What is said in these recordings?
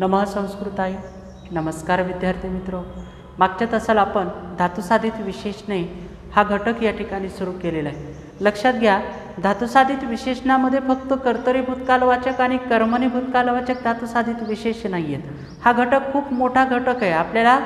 नमः संस्कृताय. नमस्कार विद्यार्थी मित्र. मागच्या तासाला आपण धातुसाधित विशेषणे हा घटक या ठिकाणी सुरू केलेला आहे. लक्षात घ्या, धातुसाधित विशेषणामध्ये फक्त कर्तरी भूतकालवाचक आणि कर्मणी भूतकालवाचक धातुसाधित विशेष नाही आहेत. हा घटक खूप मोठा घटक आहे. आपल्याला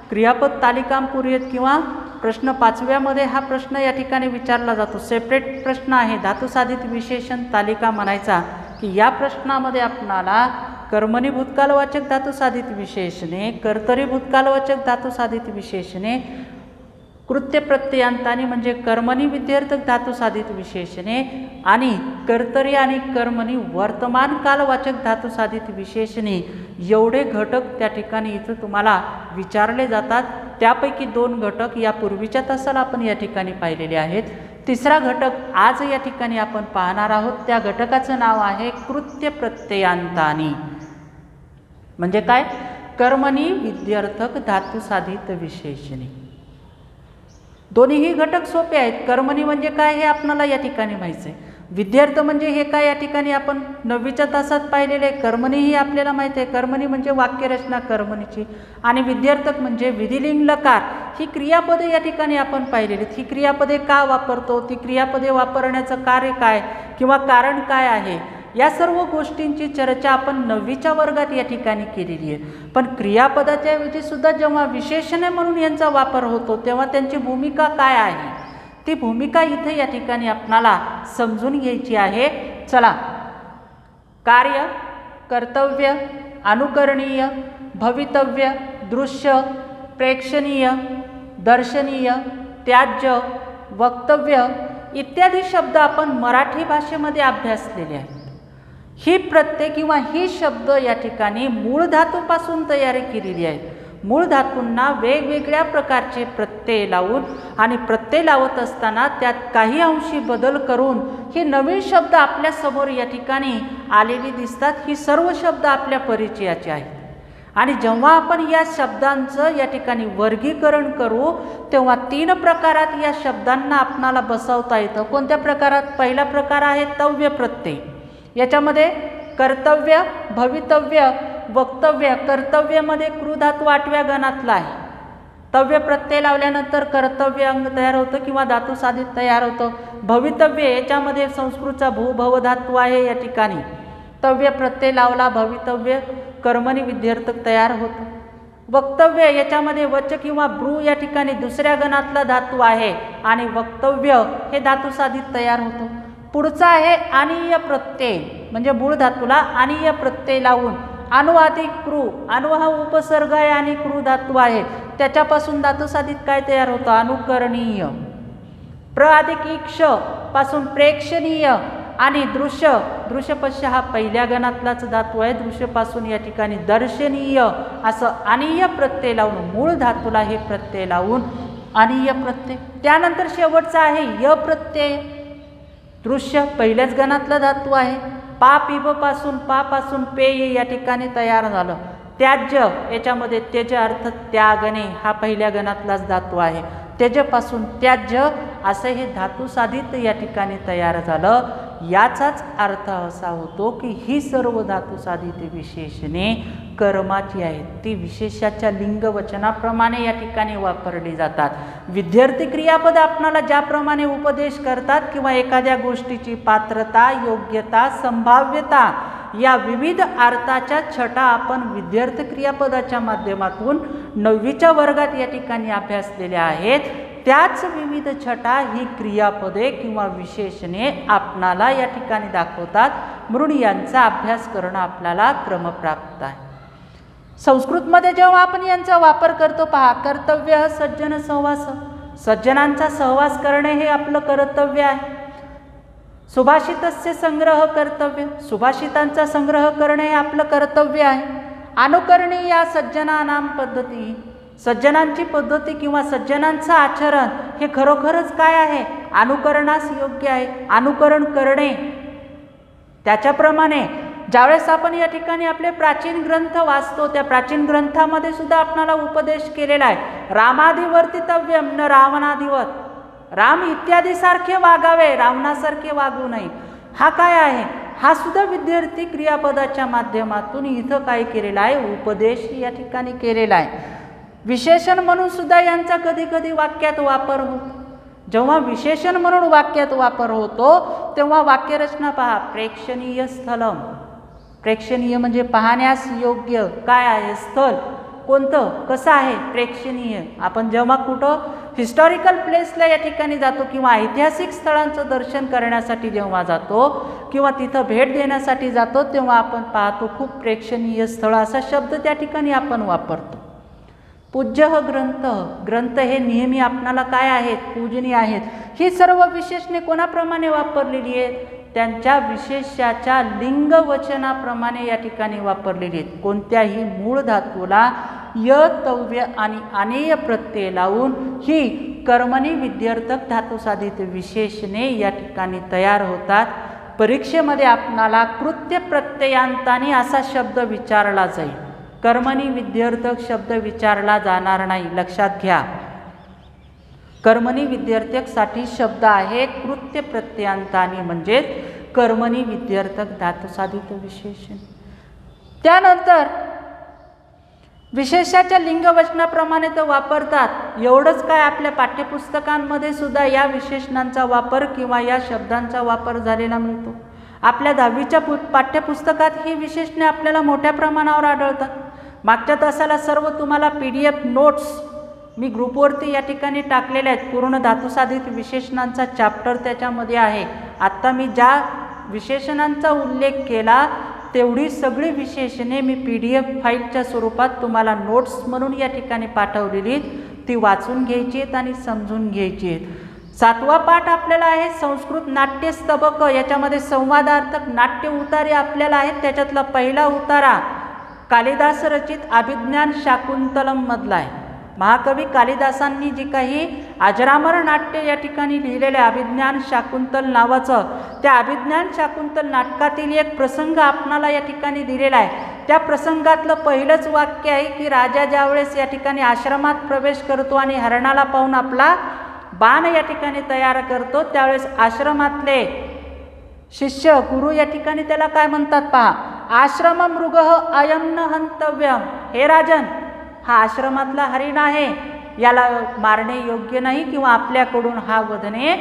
क्रियापद तालिकांपूर्वी किंवा प्रश्न 5व्यामध्ये हा प्रश्न या ठिकाणी विचारला जातो. सेपरेट प्रश्न आहे, धातुसाधित विशेषण तालिका म्हणायचा की या प्रश्नामध्ये आपणाला कर्मणी भूतकालवाचक धातुसाधित विशेषणे, कर्तरी भूतकालवाचक धातुसाधित विशेषणे, कृत्य प्रत्ययांतानी म्हणजे कर्मणी विध्यर्थक धातुसाधित विशेषणे आणि कर्तरी आणि कर्मणी वर्तमान कालवाचक धातुसाधित विशेषणे एवढे घटक त्या ठिकाणी इथं तुम्हाला विचारले जातात. त्यापैकी 2 घटक या पूर्वीच्या तासाला आपण या ठिकाणी पाहिलेले आहेत. तिसरा घटक आज या ठिकाणी आपण पाहणार आहोत. त्या घटकाचं नाव आहे कृत्य प्रत्ययांतानी. म्हणजे काय? कर्मणी विध्यर्थक धातुसाधित विशेषणे. दोन्हीही घटक सोपे आहेत. कर्मणी म्हणजे काय हे आपल्याला या ठिकाणी माहिती आहे. विध्यर्थ म्हणजे हे काय या ठिकाणी आपण 9वीच्या तासात पाहिलेले आहे. कर्मणी ही आपल्याला माहिती आहे. कर्मणी म्हणजे वाक्यरचना कर्मणीची आणि विध्यर्थक म्हणजे विधिलिंग लकार ही क्रियापदे या ठिकाणी आपण पाहिलेली. ही क्रियापदे का वापरतो, ती क्रियापदे वापरण्याचं कार्य काय किंवा कारण काय आहे, या सर्व गोष्टींची चर्चा आपण 9वीच्या वर्गात या ठिकाणी केलेली आहे. पण क्रियापदाच्या ऐवजी सुद्धा जेव्हा विशेषणे म्हणून यांचा वापर होतो तेव्हा त्यांची भूमिका काय आहे, ती भूमिका इथे या ठिकाणी आपणाला समजून घ्यायची आहे. चला, कार्य, कर्तव्य, अनुकरणीय, भवितव्य, दृश्य, प्रेक्षणीय, दर्शनीय, त्याज्य, वक्तव्य इत्यादी शब्द आपण मराठी भाषेमध्ये अभ्यासलेले आहेत. ही प्रत्यय किंवा ही शब्द या ठिकाणी मूळ धातूपासून तयारी केलेली आहे. मूळ धातूंना वेगवेगळ्या प्रकारचे प्रत्यय लावून आणि प्रत्यय लावत असताना त्यात काही अंशी बदल करून हे नवीन शब्द आपल्या समोर या ठिकाणी आलेली दिसतात. ही सर्व शब्द आपल्या परिचयाचे आहेत आणि जेव्हा आपण या शब्दांचं या ठिकाणी वर्गीकरण करू तेव्हा 3 प्रकारात या शब्दांना आपणाला बसवता येतं. कोणत्या प्रकारात? पहिला प्रकार आहे तव्य प्रत्यय. याच्यामध्ये कर्तव्य, भवितव्य, वक्तव्य. कर्तव्यामध्ये क्रू धातू 8व्या गणातला आहे. तव्य प्रत्यय लावल्यानंतर कर्तव्य अंग तयार होतं किंवा धातुसाधित तयार होतं. भवितव्य याच्यामध्ये संस्कृतचा भव धातू आहे. या ठिकाणी तव्य प्रत्यय लावला, भवितव्य कर्मणी विध्यर्थक तयार होतं. वक्तव्य याच्यामध्ये वच किंवा ब्रू या ठिकाणी 2ऱ्या गणातला धातू आहे आणि वक्तव्य हे धातुसाधित तयार होतं. पुढचा आहे आणीय प्रत्यय म्हणजे मूळ धातूला आणीय प्रत्यय लावून अनु अधिक क्रू. अनु हा उपसर्ग आहे आणि क्रू धातू आहे. त्याच्यापासून धातुसाधित काय तयार होतं? अनुकरणीय. प्र अधिक इक्ष पासून प्रेक्षणीय आणि दृश्य. दृश्यपश्य हा पहिल्या गणातलाच धातू आहे. दृश्यपासून या ठिकाणी दर्शनीय असं आणीय प्रत्यय लावून मूळ धातूला हे प्रत्यय लावून आणीय प्रत्यय. त्यानंतर शेवटचा आहे य प्रत्यय. दृश्य पहिल्याच गणातला धातू आहे. पा पासून पेय या ठिकाणी तयार झालं. त्याज्य याच्यामध्ये त्यज अर्थ त्यागणे हा पहिल्या गणातलाच धातू आहे. त्यजपासून त्याज्य असं हे धातुसाधित या ठिकाणी तयार झालं. याचाच अर्थ असा होतो की ही सर्व धातुसाधित विशेषणे कर्माची आहेत. ती विशेषाच्या लिंगवचनाप्रमाणे या ठिकाणी वापरली जातात. विद्यार्थी क्रियापद आपणाला ज्याप्रमाणे उपदेश करतात किंवा एखाद्या गोष्टीची पात्रता, योग्यता, संभाव्यता या विविध अर्थाच्या छटा आपण विद्यार्थी क्रियापदाच्या माध्यमातून 9वीच्या वर्गात या ठिकाणी अभ्यासलेल्या आहेत. त्याच विविध छटा ही क्रियापदे किंवा विशेषणे आपणाला या ठिकाणी दाखवतात. म्हणून यांचा अभ्यास करणं आपल्याला क्रमप्राप्त आहे. संस्कृतमध्ये जेव्हा आपण यांचा वापर करतो पहा, कर्तव्य सज्जन सहवास. सज्जनांचा सहवास करणे हे आपलं कर्तव्य आहे. सुभाषितस्य संग्रह कर्तव्य. सुभाषितांचा संग्रह करणे हे आपलं कर्तव्य आहे. अनुकरणी या सज्जनानां पद्धती. सज्जनांची पद्धती किंवा सज्जनांचं आचरण हे खरोखरच काय आहे? अनुकरणास योग्य आहे. अनुकरण करणे त्याच्याप्रमाणे ज्यावेळेस आपण या ठिकाणी आपले प्राचीन ग्रंथ वाचतो त्या प्राचीन ग्रंथामध्ये सुद्धा आपणाला उपदेश केलेला आहे. रामादिवर्तितव्यम न रावणादिवत. राम इत्यादी सारखे वागावे, रावणासारखे वागू नये. हा काय आहे? हा सुद्धा विद्यार्थी क्रियापदाच्या माध्यमातून इथं काय केलेला आहे, उपदेश या ठिकाणी केलेला आहे. विशेषण म्हणून सुद्धा यांचा कधी कधी वाक्यात वापर होतो. जेव्हा विशेषण म्हणून वाक्यात वापर होतो तेव्हा वाक्यरचना पहा. प्रेक्षणीय स्थलम, प्रेक्षणीय म्हणजे पाहण्यास योग्य काय आहे, स्थळ कोणतं, कसं आहे, प्रेक्षणीय. आपण जेव्हा कुठं हिस्टॉरिकल प्लेसला या ठिकाणी जातो किंवा ऐतिहासिक स्थळांचं दर्शन करण्यासाठी जेव्हा जातो किंवा तिथं भेट देण्यासाठी जातो तेव्हा आपण पाहतो खूप प्रेक्षणीय स्थळ असा शब्द त्या ठिकाणी आपण वापरतो. पूज्य ग्रंथ, ग्रंथ हे नेहमी आपणाला काय आहेत, पूजनीय आहेत. ही सर्व विशेषणे कोणाप्रमाणे वापरलेली आहेत, त्यांच्या विशेषाच्या लिंग वचनाप्रमाणे या ठिकाणी वापरलेली आहेत. कोणत्याही मूळ धातूला य, तव्य आणि अनेय प्रत्यय लावून ही कर्मणी विध्यर्थक धातुसाधित विशेषणे या ठिकाणी तयार होतात. परीक्षेमध्ये आपणाला कृत्य प्रत्ययांताने असा शब्द विचारला जाईल, कर्मणी विध्यर्थक शब्द विचारला जाणार नाही, लक्षात घ्या. कर्मणी विध्यर्थकसाठी शब्द आहे कृत्य प्रत्ययांताने म्हणजेच कर्मणी विध्यर्थक धातुसाधित विशेषण. त्यानंतर विशेषाच्या लिंगवचनाप्रमाणे तर वापरतात. एवढंच काय, आपल्या पाठ्यपुस्तकांमध्ये सुद्धा या विशेषणांचा वापर किंवा या शब्दांचा वापर झालेला मिळतो. आपल्या 10वीच्या पाठ्यपुस्तकात ही विशेषणे आपल्याला मोठ्या प्रमाणावर आढळतात. मागच्या तासाला सर्व तुम्हाला PDF नोट्स मी ग्रुपवरती या ठिकाणी टाकलेल्या आहेत. पूर्ण धातुसाधित विशेषणांचा चॅप्टर त्याच्यामध्ये आहे. आत्ता मी ज्या विशेषणांचा उल्लेख केला तेवढी सगळी विशेषणे मी PDF फाईलच्या स्वरूपात तुम्हाला नोट्स म्हणून या ठिकाणी पाठवलेली, ती वाचून घ्यायची आहेत आणि समजून घ्यायची आहेत. 7वा पाठ आपल्याला आहे संस्कृत नाट्य स्तबक. याच्यामध्ये संवादार्थक नाट्य उतारे आपल्याला आहेत. त्याच्यातला पहिला उतारा कालिदास रचित अभिज्ञान शाकुंतलम मधला आहे. महाकवी कालिदासांनी जी काही अजरामर नाट्य या ठिकाणी लिहिलेले अभिज्ञान शाकुंतल नावाचं, त्या अभिज्ञान शाकुंतल नाटकातील एक प्रसंग आपणाला या ठिकाणी दिलेला आहे. त्या प्रसंगातलं पहिलंच वाक्य आहे की राजा ज्यावेळेस या ठिकाणी आश्रमात प्रवेश करतो आणि हरणाला पाहून आपला बाण या ठिकाणी तयार करतो त्यावेळेस आश्रमातले शिष्य गुरु या ठिकाणी त्याला काय म्हणतात पहा, आश्रम मृग अयन्न हंतव्यम. हे राजन, हा आश्रमातला हरिण आहे, याला मारणे योग्य नाही किंवा आपल्याकडून हा वधणे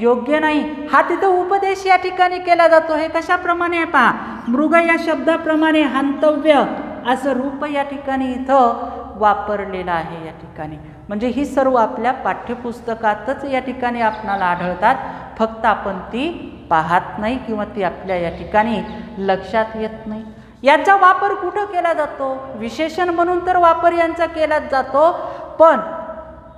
योग्य नाही. हा तिथं उपदेश या ठिकाणी केला जातो. हे कशाप्रमाणे पहा, मृग या शब्दाप्रमाणे हंतव्य असं रूप या ठिकाणी इथं वापरलेलं आहे या ठिकाणी. म्हणजे ही सर्व आपल्या पाठ्यपुस्तकातच या ठिकाणी आपणाला आढळतात, फक्त आपण ती पाहत नाही किंवा ती आपल्या या ठिकाणी लक्षात येत नाही. याचा वापर कुठं केला जातो, विशेषण म्हणून तर वापर यांचा केलाच जातो, पण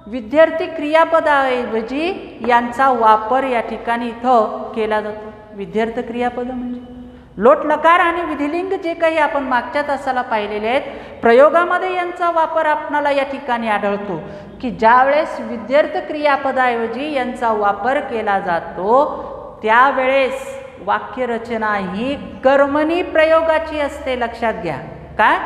विद्यार्थी क्रियापदाऐवजी यांचा वापर या ठिकाणी इथं केला जातो. विद्यार्थी क्रियापद म्हणजे लोट लकार आणि विधिलिंग जे काही आपण मागच्या तासाला पाहिलेले आहेत, प्रयोगामध्ये यांचा वापर आपणाला या ठिकाणी आढळतो की ज्यावेळेस विद्यार्थी क्रियापदाऐवजी यांचा वापर केला जातो त्यावेळेस वाक्यरचना ही कर्मणी प्रयोगाची असते. लक्षात घ्या. काय,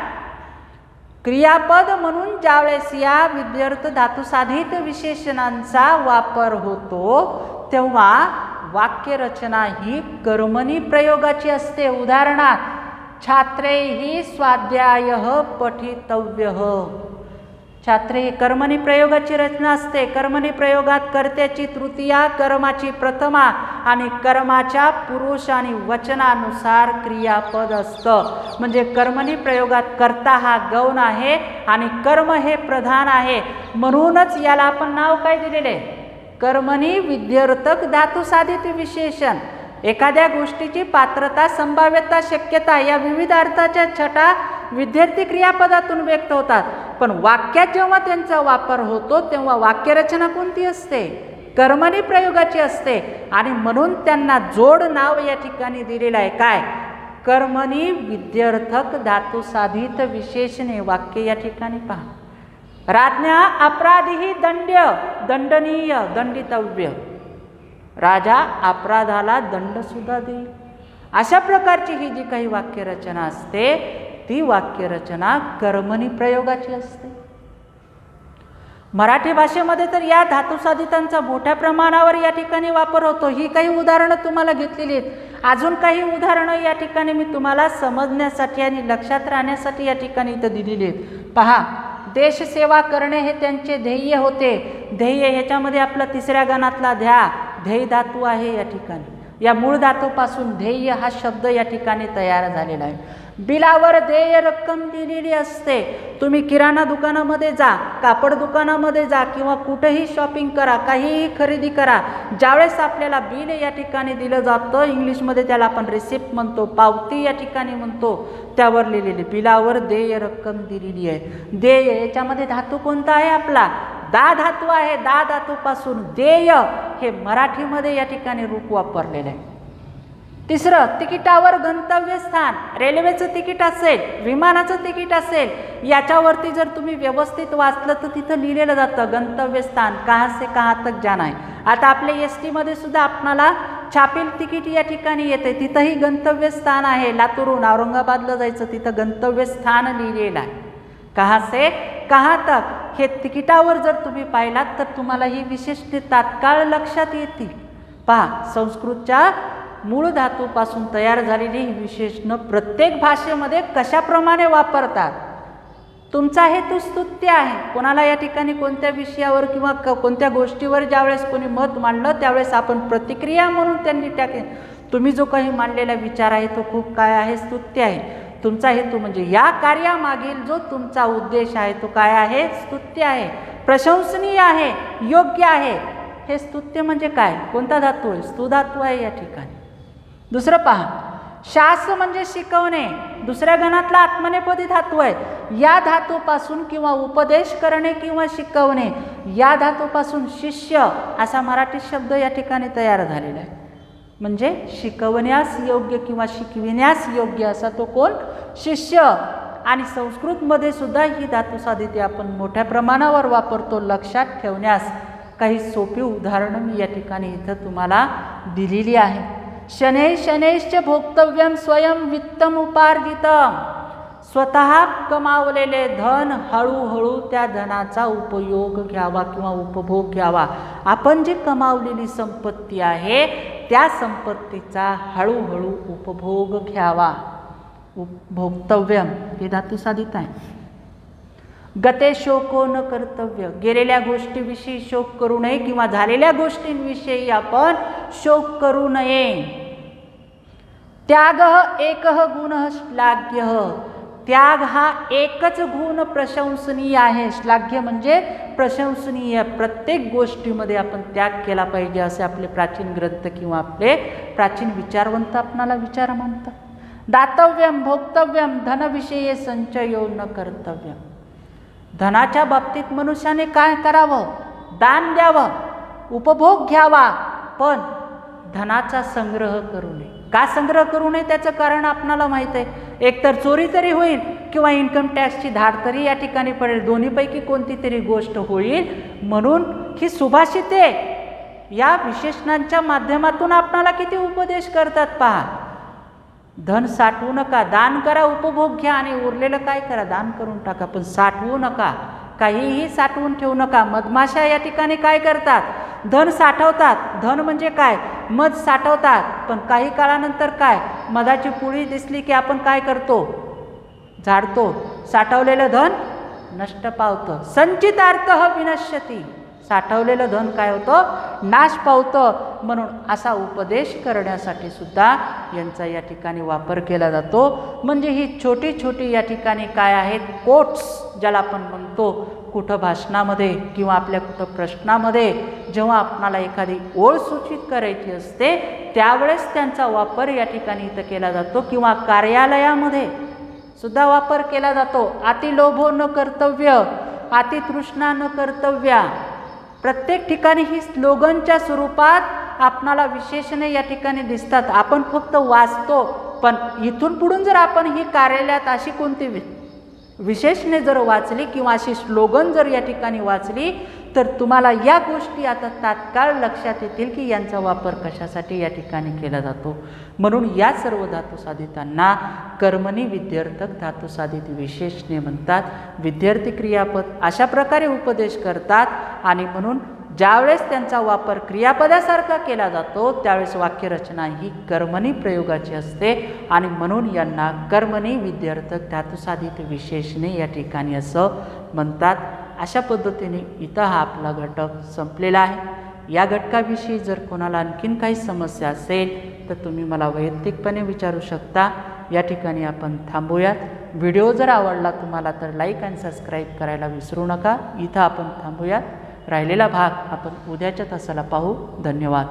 क्रियापद म्हणून ज्यावेळेस या विद्यार्थ धातुसाधित विशेषणांचा वापर होतो तेव्हा वाक्यरचना ही कर्मणी प्रयोगाची असते. उदाहरणार्थ छात्रैहि स्वाध्यायः पठितव्यः. छात्रे ही कर्मणी प्रयोगाची रचना असते. कर्मणी प्रयोगात कर्त्याची तृतीया, कर्माची प्रथमा आणि कर्माच्या पुरुष आणि वचनानुसार क्रियापद असतं. म्हणजे कर्मणी प्रयोगात कर्ता हा गौण आहे आणि कर्म हे प्रधान आहे. म्हणूनच याला आपण नाव काय दिलेले, कर्मणी विध्यर्थक धातुसाधित विशेषण. एखाद्या गोष्टीची पात्रता, संभाव्यता, शक्यता या विविध अर्थाच्या छटा विद्यार्थी क्रियापदातून व्यक्त होतात. पण वाक्यात जेव्हा त्यांचा वापर होतो तेव्हा वाक्यरचना कोणती असते, कर्मणी प्रयोगाची असते. आणि म्हणून त्यांना जोड नाव या ठिकाणी दिलेलं आहे. काय, कर्मणी विध्यर्थक धातुसाधित विशेषणे. वाक्य या ठिकाणी पहा, राज्ञा अपराधी दंड्य दंडनीय दंडितव्य. राजा अपराधाला दंड सुद्धा देईल. अशा प्रकारची ही जी काही वाक्यरचना असते ती वाक्यरचना कर्मणी प्रयोगाची असते. मराठी भाषेमध्ये तर या धातुसाधितांचा मोठ्या प्रमाणावर या ठिकाणी वापर होतो. ही काही उदाहरणं तुम्हाला घेतलेली आहेत. अजून काही उदाहरणं या ठिकाणी मी तुम्हाला समजण्यासाठी आणि लक्षात राहण्यासाठी या ठिकाणी इथं दिलेली आहेत. पहा, देशसेवा करणे हे त्यांचे ध्येय होते. ध्येय ह्याच्यामध्ये आपला तिसऱ्या गणातला ध्येय धातू आहे या ठिकाणी. या मूळ धातूपासून ध्येय हा शब्द या ठिकाणी तयार झालेला आहे. बिलावर देय रक्कम दिलेली असते. तुम्ही किराणा दुकानामध्ये जा, कापड दुकानामध्ये जा किंवा कुठेही शॉपिंग करा, काहीही खरेदी करा, ज्यावेळेस आपल्याला बिल या ठिकाणी दिलं जातं, इंग्लिशमध्ये त्याला आपण रिसिप्ट म्हणतो, पावती या ठिकाणी म्हणतो, त्यावर लिहिलेली बिलावर देय रक्कम दिलेली आहे. देय याच्यामध्ये धातू कोणता आहे आपला? दा धातू आहे. दा धातूपासून देय हे मराठीमध्ये या ठिकाणी रूप वापरलेलं आहे. तिसरं, तिकिटावर गंतव्यस्थान. रेल्वेचं तिकीट असेल, विमानाचं तिकीट असेल, याच्यावरती जर तुम्ही व्यवस्थित वाचलं तर तिथं लिहिलेलं जातं गंतव्यस्थान, कहाँ से कहाँ तक जाना है. आता आपल्या एसटीमध्ये सुद्धा आपणाला छापील तिकीट या ठिकाणी येते, तिथंही गंतव्यस्थान आहे. लातूरहून औरंगाबादला जायचं, तिथं गंतव्यस्थान लिहिलेलं आहे. कहाँ से कहाँ तक हे तिकिटावर जर तुम्ही पाहिलात तर तुम्हाला ही विशेषणे तात्काळ लक्षात येतील. पहा, संस्कृतच्या मूळ धातूपासून तयार झालेली ही विशेषणं प्रत्येक भाषेमध्ये कशाप्रमाणे वापरतात. तुमचा हेतू स्तुत्य आहे. कोणाला या ठिकाणी कोणत्या विषयावर किंवा कोणत्या गोष्टीवर ज्यावेळेस कोणी मत मांडलं त्यावेळेस आपण प्रतिक्रिया म्हणून त्यांनी तुम्ही जो काही मांडलेला विचार आहे तो खूप काय आहे? स्तुत्य आहे. तुमचा हेतू म्हणजे या कार्यामागील जो तुमचा उद्देश आहे तो काय आहे? स्तुत्य आहे, प्रशंसनीय आहे, योग्य आहे. हे स्तुत्य म्हणजे काय? कोणता धातू आहे? स्तु धातू आहे या ठिकाणी. दुसरं पहा, शास म्हणजे शिकवणे. दुसऱ्या गणातला आत्मनेपदी धातू आहे. या धातूपासून किंवा उपदेश करणे किंवा शिकवणे या धातूपासून शिष्य असा मराठी शब्द या ठिकाणी तयार झालेला आहे. म्हणजे शिकवण्यास योग्य किंवा शिकविण्यास योग्य असा तो कोण? शिष्य. आणि संस्कृतमध्ये सुद्धा ही धातू साधिते आपण मोठ्या प्रमाणावर वापरतो. लक्षात ठेवण्यास काही सोपी उदाहरणं मी या ठिकाणी इथं तुम्हाला दिलेली आहे. शनै शनैश्च भोक्तव्यम स्वयं वित्तम उपार्जितम. स्वतः कमावलेले धन हळूहळू त्या धनाचा उपयोग घ्यावा किंवा उपभोग घ्यावा. आपण जी कमावलेली संपत्ती आहे त्या संपत्तीचा हळूहळू उपभोग घ्यावा. भोक्तव्यम हे धातू साधित आहे. गते शोको न कर्तव्य. गेलेल्या गोष्टीविषयी शोक करू नये किंवा झालेल्या गोष्टींविषयी आपण शोक करू नये. त्याग एकः गुणः श्लाघ्यः. त्याग हा एकच गुण प्रशंसनीय आहे. श्लाघ्य म्हणजे प्रशंसनीय. प्रत्येक गोष्टीमध्ये आपण त्याग केला पाहिजे असे आपले प्राचीन ग्रंथ किंवा आपले प्राचीन विचारवंत आपणाला विचार म्हणतात. दातव्यम भोक्तव्यम धनविषयी संचयो न कर्तव्यम. धनाच्या बाबतीत मनुष्याने काय करावं? दान द्यावं, उपभोग घ्यावा, पण धनाचा संग्रह करू नये. का संग्रह करू नये त्याचं कारण आपणाला माहीत आहे. एकतर चोरी तरी होईल किंवा इन्कम टॅक्सची धाड तरी या ठिकाणी पडेल. दोन्हीपैकी कोणती तरी गोष्ट होईल. म्हणून ही सुभाषिते या विशेषणांच्या माध्यमातून आपणाला किती उपदेश करतात पहा. धन साठवू नका, दान करा, उपभोग घ्या आणि उरलेलं काय करा? दान करून टाका, पण साठवू नका. काहीही साठवून ठेवू नका. मधमाशा या ठिकाणी काय करतात? धन साठवतात. धन म्हणजे काय? मध साठवतात. पण काही काळानंतर काय? मधाची पुळी दिसली की आपण काय करतो? झाडतो. साठवलेलं धन नष्ट पावतं. संचितार्थः विनश्यती. साठवलेलं धन काय होतं? नाश पावतं. म्हणून असा उपदेश करण्यासाठी सुद्धा यांचा या ठिकाणी वापर केला जातो. म्हणजे ही छोटी छोटी या ठिकाणी काय आहेत? कोट्स ज्याला आपण म्हणतो. कुठं भाषणामध्ये किंवा आपल्या कुठं प्रश्नामध्ये जेव्हा आपणाला एखादी ओळ सूचित करायची असते त्यावेळेस त्यांचा वापर या ठिकाणी इथं केला जातो. किंवा कार्यालयामध्ये सुद्धा वापर केला जातो. अति लोभो न कर्तव्य, अति तृष्णा न कर्तव्या. प्रत्येक ठिकाणी ही स्लोगनच्या स्वरूपात आपणाला विशेषणे या ठिकाणी दिसतात. आपण फक्त वाचतो, पण इथून पुढून जर आपण ही कार्यालयात अशी कोणती विशेषणे जर वाचली किंवा अशी स्लोगन जर या ठिकाणी वाचली तर तुम्हाला या गोष्टी आता तात्काळ लक्षात येतील की यांचा वापर कशासाठी या ठिकाणी केला जातो. म्हणून या सर्व धातुसाधितांना कर्मणी विध्यर्थक धातुसाधित विशेषणे म्हणतात. विद्यार्थी क्रियापद अशा प्रकारे उपदेश करतात आणि म्हणून ज्यावेळेस त्यांचा वापर क्रियापदासारखा केला जातो त्यावेळेस वाक्यरचना ही कर्मणी प्रयोगाची असते आणि म्हणून यांना कर्मणी विद्यार्थक धातुसाधित विशेषणे या ठिकाणी असं म्हणतात. अशा पद्धतीने इथं हा आपला घटक संपलेला आहे. या घटकाविषयी जर कोणाला आणखीन काही समस्या असेल तर तुम्ही मला वैयक्तिकपणे विचारू शकता. या ठिकाणी आपण थांबूयात. व्हिडिओ जर आवडला तुम्हाला तर लाईक आणि सबस्क्राईब करायला विसरू नका. इथं आपण थांबूयात. राहिलेला भाग आपण उद्याच्या तासाला पाहू. धन्यवाद.